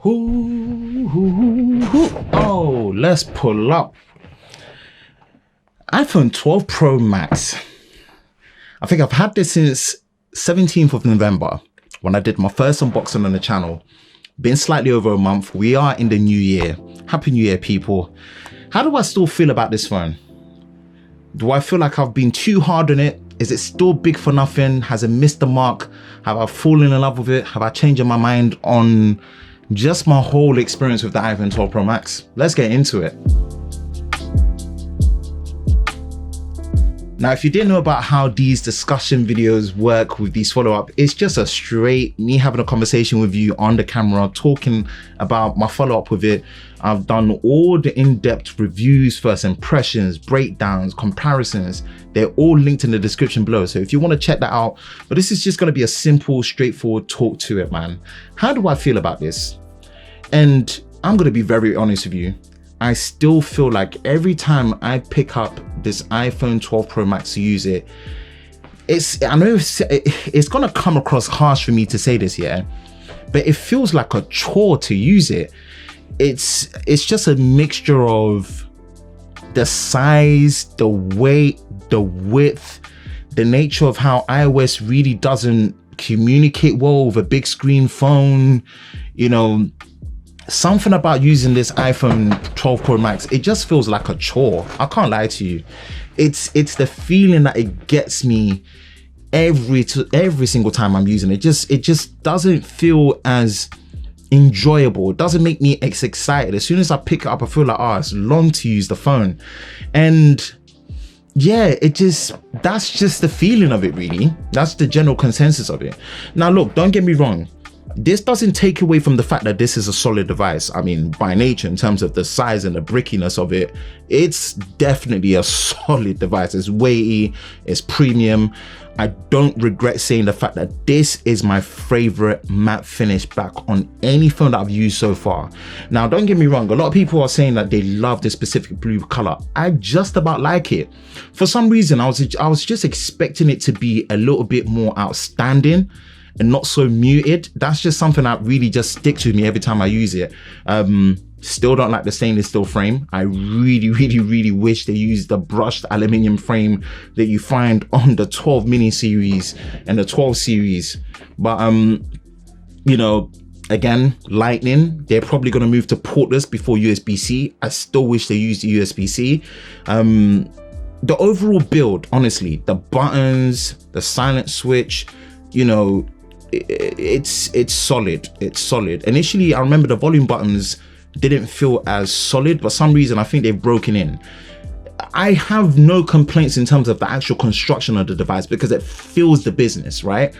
Oh, let's pull up. iPhone 12 Pro Max. I think I've had this since 17th of November when I did my first unboxing on the channel. Been slightly over a month. We are in the new year. Happy New Year, people. How do I still feel about this phone? Do I feel like I've been too hard on it? Is it still big for nothing? Has it missed the mark? Have I fallen in love with it? Have I changed my mind on just my whole experience with the iPhone 12 Pro Max? Let's get into it. Now, if you didn't know about how these discussion videos work with these follow-up, it's just a straight me having a conversation with you on the camera, talking about my follow-up with it. I've done all the in-depth reviews, first impressions, breakdowns, comparisons. They're all linked in the description below. So if you want to check that out, but this is just going to be a simple, straightforward talk to it, man. How do I feel about this? And I'm going to be very honest with you. I still feel like every time I pick up this iPhone 12 Pro Max to use it, I know it's gonna come across harsh for me to say this, yeah, but it feels like a chore to use it. It's just a mixture of the size, the weight, the width, the nature of how iOS really doesn't communicate well with a big screen phone, you know. Something about using this iPhone 12 Pro Max, it just feels like a chore. I can't lie to you. It's the feeling that it gets me every single time I'm using it. It just doesn't feel as enjoyable. It doesn't make me as excited. As soon as I pick it up, I feel like, oh, it's long to use the phone. And yeah, that's just the feeling of it, really. That's the general consensus of it. Now, look, don't get me wrong. This doesn't take away from the fact that this is a solid device. I mean, by nature, in terms of the size and the brickiness of it, it's definitely a solid device. It's weighty, it's premium. I don't regret saying the fact that this is my favorite matte finish back on any phone that I've used so far. Now, don't get me wrong. A lot of people are saying that they love this specific blue color. I just about like it. For some reason, I was just expecting it to be a little bit more outstanding and not so muted. That's just something that really just sticks with me every time I use it. Still don't like the stainless steel frame. I really wish they used the brushed aluminium frame that you find on the 12 mini series and the 12 series. But you know, again, Lightning, they're probably going to move to portless before USB-C. I still wish they used USB-C. The overall build, honestly, the buttons, the silent switch, you know, it's solid. It's solid. Initially, I remember the volume buttons didn't feel as solid, but for some reason I think they've broken in. I have no complaints in terms of the actual construction of the device because it feels the business, right?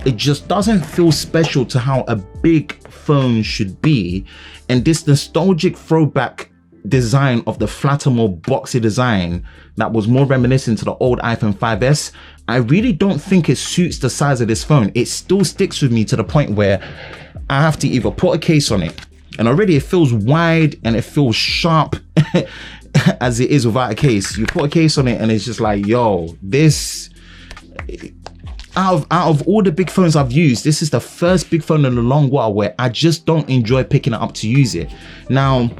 It just doesn't feel special to how a big phone should be, and this nostalgic throwback design of the flatter, more boxy design that was more reminiscent to the old iPhone 5S, I really don't think it suits the size of this phone. It still sticks with me to the point where I have to either put a case on it, and already it feels wide and it feels sharp as it is without a case. You put a case on it and it's just like, yo, this, out of all the big phones I've used, this is the first big phone in a long while where I just don't enjoy picking it up to use it. Now,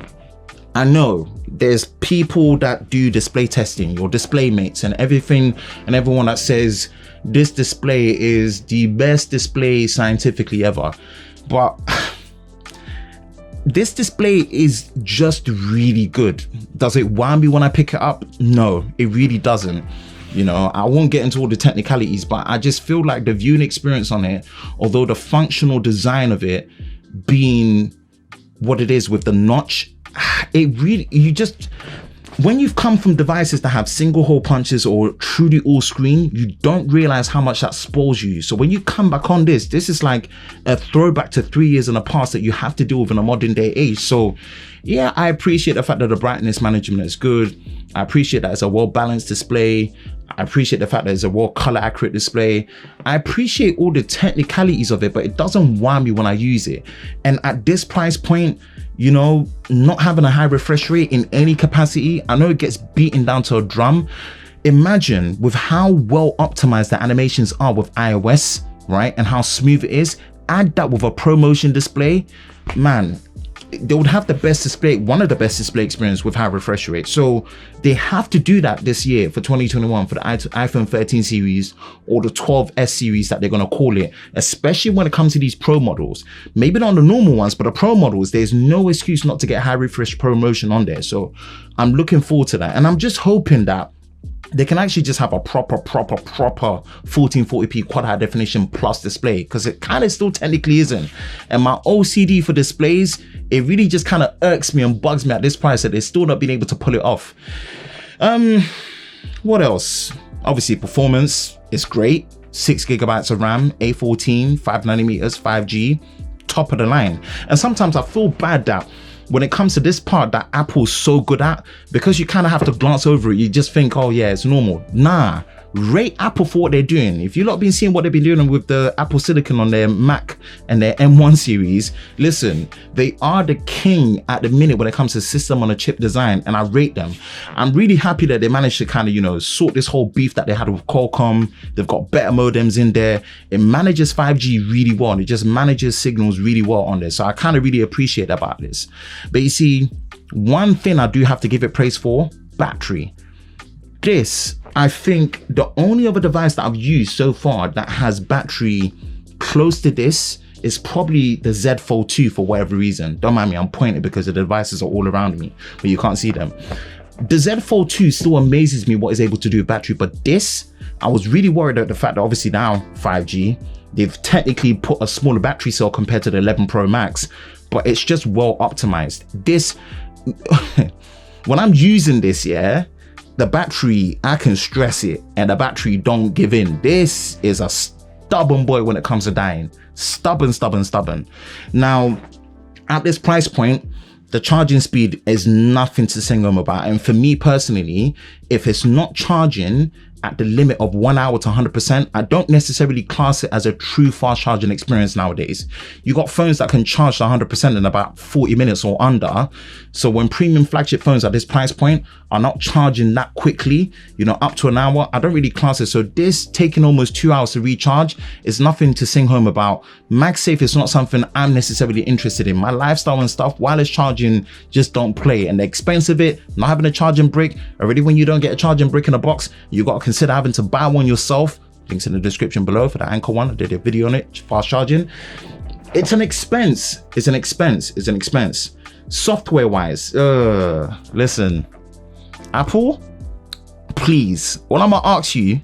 I know there's people that do display testing, your display mates and everything, and everyone that says this display is the best display scientifically ever. But this display is just really good. Does it wow me when I pick it up? No, it really doesn't. You know, I won't get into all the technicalities, but I just feel like the viewing experience on it, although the functional design of it being what it is with the notch, it really, when you've come from devices that have single hole punches or truly all screen, you don't realize how much that spoils you. So when you come back on this is like a throwback to 3 years in the past that you have to deal with in a modern day age. So yeah, I appreciate the fact that the brightness management is good. I appreciate that it's a well-balanced display. I appreciate the fact that it's a well color accurate display. I appreciate all the technicalities of it, but it doesn't wow me when I use it. And at this price point, you know, not having a high refresh rate in any capacity, I know it gets beaten down to a drum. Imagine with how well optimized the animations are with iOS, right? And how smooth it is. Add that with a ProMotion display. man, they would have the best display, one of the best display experience with high refresh rate. So they have to do that this year for 2021 for the iPhone 13 series or the 12S series that they're going to call it, especially when it comes to these pro models. Maybe not the normal ones, but the pro models, there's no excuse not to get high refresh promotion on there. So I'm looking forward to that. And I'm just hoping that they can actually just have a proper 1440p quad high definition plus display, because it kind of still technically isn't. And my OCD for displays, it really just kind of irks me and bugs me at this price that they're still not being able to pull it off. What else? Obviously performance is great. 6 gigabytes of RAM, A14, 5nm, 5G, top of the line. And sometimes I feel bad that when it comes to this part that Apple's so good at, because you kind of have to glance over it, you just think, oh yeah, it's normal. Nah, rate Apple for what they're doing. If you've not been seeing what they've been doing with the Apple Silicon on their Mac and their M1 series, listen, they are the king at the minute when it comes to system on a chip design, and I rate them. I'm really happy that they managed to kind of, you know, sort this whole beef that they had with Qualcomm. They've got better modems in there. It manages 5G really well, and it just manages signals really well on there. So I kind of really appreciate about this. But you see, one thing I do have to give it praise for, battery. This, I think the only other device that I've used so far that has battery close to this is probably the Z Fold 2 for whatever reason. Don't mind me, I'm pointing because the devices are all around me, but you can't see them. The Z Fold 2 still amazes me what it's able to do with battery, but this, I was really worried at the fact that obviously now 5G, they've technically put a smaller battery cell compared to the 11 Pro Max, but it's just well optimized. This, when I'm using this, yeah, the battery, I can stress it and the battery don't give in. This is a stubborn boy when it comes to dying. Stubborn. Now, at this price point, the charging speed is nothing to sing home about. And for me personally, if it's not charging at the limit of 1 hour to 100%, I don't necessarily class it as a true fast charging experience nowadays. You got phones that can charge to 100% in about 40 minutes or under. So when premium flagship phones at this price point are not charging that quickly, you know, up to an hour, I don't really class it. So this taking almost 2 hours to recharge is nothing to sing home about. MagSafe is not something I'm necessarily interested in. My lifestyle and stuff, wireless charging just don't play. And the expense of it, not having a charging brick, already when you don't get a charging brick in a box, you got to consider having to buy one yourself. Links in the description below for the Anker one. I did a video on it, fast charging. It's an expense. Software wise, listen, Apple, please, what I'm gonna ask you,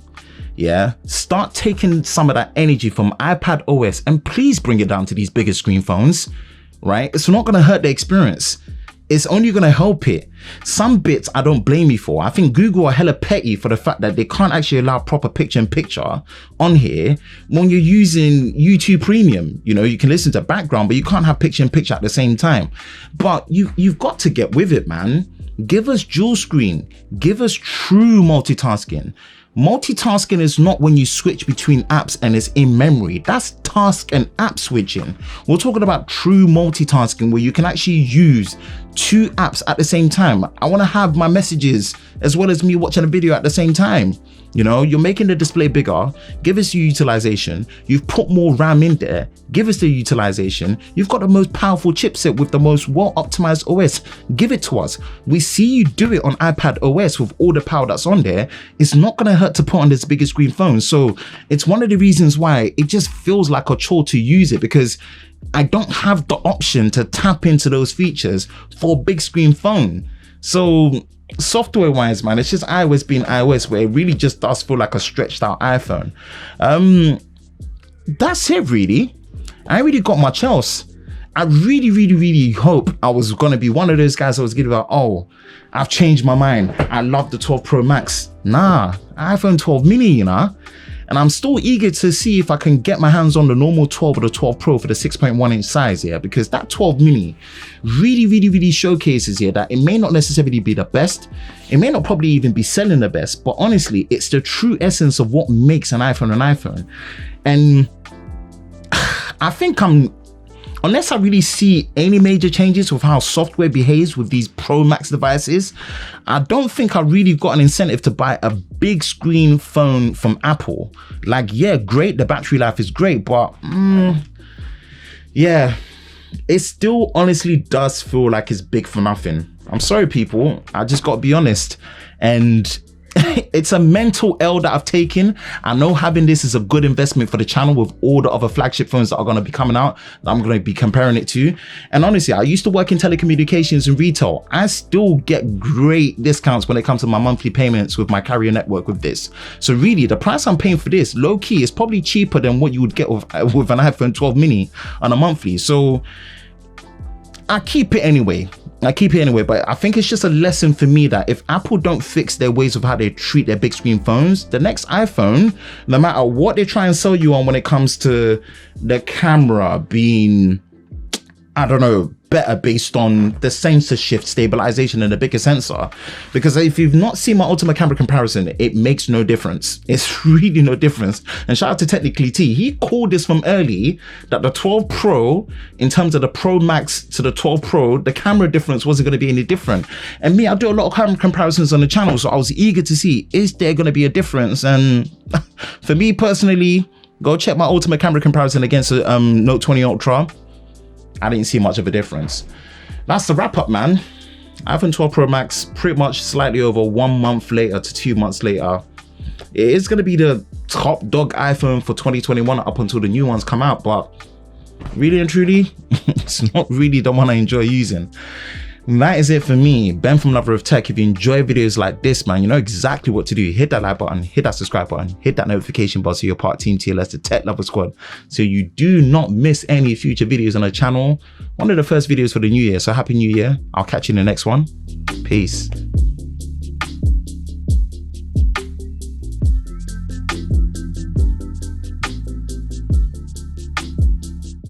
yeah, start taking some of that energy from iPad OS and please bring it down to these bigger screen phones, right? It's not gonna hurt the experience. It's only going to help it. Some bits I don't blame you for. I think Google are hella petty for the fact that they can't actually allow proper picture-in-picture on here when you're using YouTube Premium. You know, you can listen to background, but you can't have picture-in-picture at the same time. But you've got to get with it, man. Give us dual screen. Give us true multitasking. Multitasking is not when you switch between apps and it's in memory. That's task and app switching. We're talking about true multitasking where you can actually use 2 apps at the same time. I want to have my messages as well as me watching a video at the same time. You know, you're making the display bigger, give us your utilization. You've put more RAM in there, give us the utilization. You've got the most powerful chipset with the most well-optimized OS, give it to us. We see you do it on iPad OS with all the power that's on there. It's not going to hurt to put on this bigger screen phone. So it's one of the reasons why it just feels like a chore to use it, because I don't have the option to tap into those features for a big screen phone. So software wise, man, it's just iOS being iOS, where it really just does feel like a stretched out iPhone. That's it really. I really got much else. I really hope I was gonna be one of those guys that was gonna be like, oh, I've changed my mind, I love the 12 Pro Max. Nah, iPhone 12 mini, you know. And I'm still eager to see if I can get my hands on the normal 12 or the 12 Pro for the 6.1 inch size here, because that 12 mini really showcases here that it may not necessarily be the best. It may not probably even be selling the best, but honestly, it's the true essence of what makes an iPhone an iPhone. And I think unless I really see any major changes with how software behaves with these Pro Max devices, I don't think I really got an incentive to buy a big screen phone from Apple. Like, yeah, great, the battery life is great, but yeah, it still honestly does feel like it's big for nothing. I'm sorry, people. I just got to be honest. And it's a mental L that I've taken. I know having this is a good investment for the channel with all the other flagship phones that are going to be coming out that I'm going to be comparing it to. And honestly, I used to work in telecommunications and retail. I still get great discounts when it comes to my monthly payments with my carrier network with this. So really, the price I'm paying for this, low key, is probably cheaper than what you would get with an iPhone 12 mini on a monthly. So I keep it anyway. But I think it's just a lesson for me that if Apple don't fix their ways of how they treat their big screen phones, the next iPhone, no matter what they try and sell you on when it comes to the camera being, I don't know, better based on the sensor shift stabilization and the bigger sensor. Because if you've not seen my ultimate camera comparison, it makes no difference. It's really no difference. And shout out to Technically T, he called this from early that the 12 Pro, in terms of the Pro Max to the 12 Pro, the camera difference wasn't going to be any different. And me, I do a lot of camera comparisons on the channel, so I was eager to see, is there going to be a difference? And for me personally, go check my ultimate camera comparison against the Note 20 Ultra. I didn't see much of a difference. That's the wrap up, man. iPhone 12 Pro Max, pretty much slightly over 1 month later to 2 months later. It is going to be the top dog iPhone for 2021 up until the new ones come out, but really and truly, it's not really the one I enjoy using. And that is it for me, Ben from Lover of Tech. If you enjoy videos like this, man, you know exactly what to do. Hit that like button, hit that subscribe button, hit that notification bell so you're part of Team TLS, the Tech Lover Squad, so you do not miss any future videos on the channel. One of the first videos for the new year, so happy new year. I'll catch you in the next one. Peace.